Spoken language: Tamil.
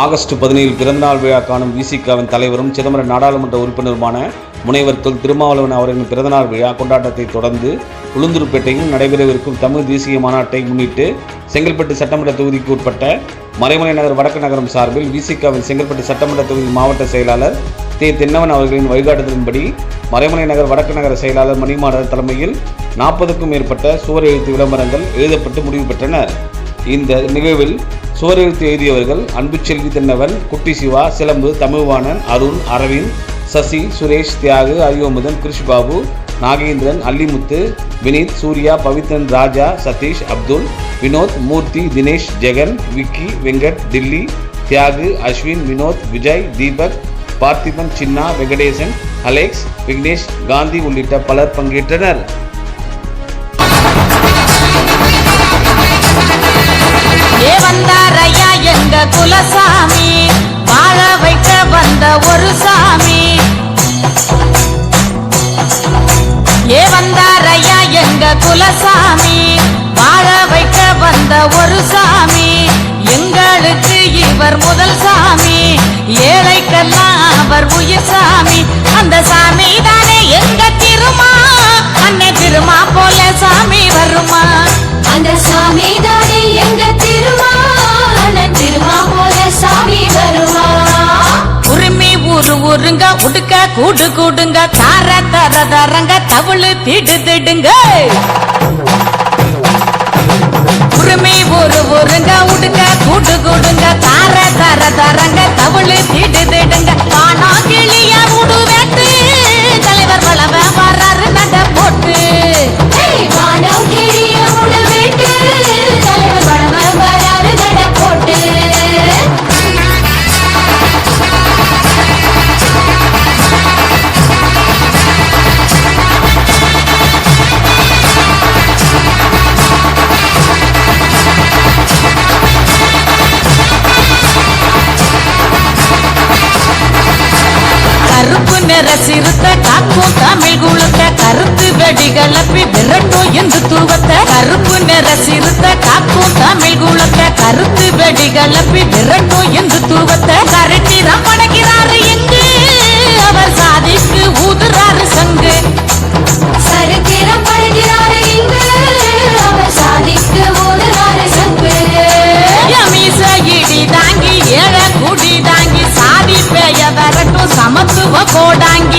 ஆகஸ்ட் 17 பிறந்தநாள் விழா காணும் விசிகாவின் தலைவரும் சிதம்பரம் நாடாளுமன்ற உறுப்பினருமான முனைவர் தொல் திருமாவளவன் அவர்களின் பிறந்தநாள் விழா கொண்டாட்டத்தை தொடர்ந்து உளுந்தூர்பேட்டையில் நடைபெறவிருக்கும் தமிழ் தேசிய மாநாட்டை முன்னிட்டு செங்கல்பட்டு சட்டமன்ற தொகுதிக்கு உட்பட்ட மறைமலை நகர் வடக்கு நகரம் சார்பில் விசிகாவின் செங்கல்பட்டு சட்டமன்ற தொகுதி மாவட்ட செயலாளர் தென்னவன் அவர்களின் வழிகாட்டுதலின்படி மறைமலை நகர் வடக்கு நகர செயலாளர் மணிமாறன் தலைமையில் 40க்கும் மேற்பட்ட சுவர் எழுத்து விளம்பரங்கள் எழுதப்பட்டு முடிவு பெற்றனர். இந்த நிகழ்வில் சுவர் எழுத்து எழுதியவர்கள் அன்புச்செல்வி தென்னவன், குட்டி சிவா, சிலம்பு, தமிழ்வாணன், அருண், அரவிந்த், சசி, சுரேஷ், தியாகு, அரியோமுதன், கிருஷ்பாபு, நாகேந்திரன், அல்லிமுத்து, வினீத், சூர்யா, பவித்ரன், ராஜா, சதீஷ், அப்துல், வினோத், மூர்த்தி, தினேஷ், ஜெகன், விக்கி, வெங்கட், டில்லி, தியாகு, அஸ்வின், வினோத், விஜய், தீபக், பார்த்திபன், சின்னா, வெங்கடேசன், அலெக்ஸ், விக்னேஷ், காந்தி உள்ளிட்ட பலர் பங்கேற்றனர். வந்தாரையா எங்க குலசாமி, வாழ வைக்க வந்த ஒரு சாமி. வந்தாரையா எங்க குலசாமி, வாழ வைக்க வந்த ஒரு சாமி. எங்களுக்கு இவர் முதல் சாமி, ஏழைக்கெல்லாம் அவர் உயிர் சாமி. அந்த சாமி தானே எங்க திருமா, அன்னை திருமா போல சாமி வருமா. அந்த சாமி தானே எங்க திருமா, அன்னை திருமா போல சாமி வருமா. உரிமை ஊரு ஊருங்க உடுக்க கூடு கூடுங்க, தார தர தரங்க தவுளு திடு திடுங்க. உரிமை ஊரு ஊருங்க உடுக்க கூடு கூடுங்க, தார தர தரங்க தவுளு திடு திடுங்க. வானா கிளிய உடு வேட்டு, தலைவர் வளவ வர்றாரு நட போட்டு. வானம் கிளிய உடு வேட்டு, தலைவர் வளவ வர்றாரு நட போட்டு. கருப்பு நிற சிறுத்த காக்கும் தமிழ் குழுத்த, கருத்து வெடி கலப்பி விரட்டும் இந்து தூவத்த. கருப்பு நிற சிறுத்த காக்கும் தமிழ் குழுத்த, கருத்து வெடி கலப்பி விரட்டும் இந்து தூவத்த. கரட்டிரம் படைக்கிறாரு எங்கு, அவர் சாதிக்கு ஊதுறாரு சங்கு. சரித்திரம் படைக்கிறாரு இங்கு, அவர் சாதிக்கு ஊதுறாரு சங்கு. மீச இடி தாங்கி ஏழ குடி தாங்கி, சாதி பேய விரட்டும் சமத்துவ கோடாங்கி.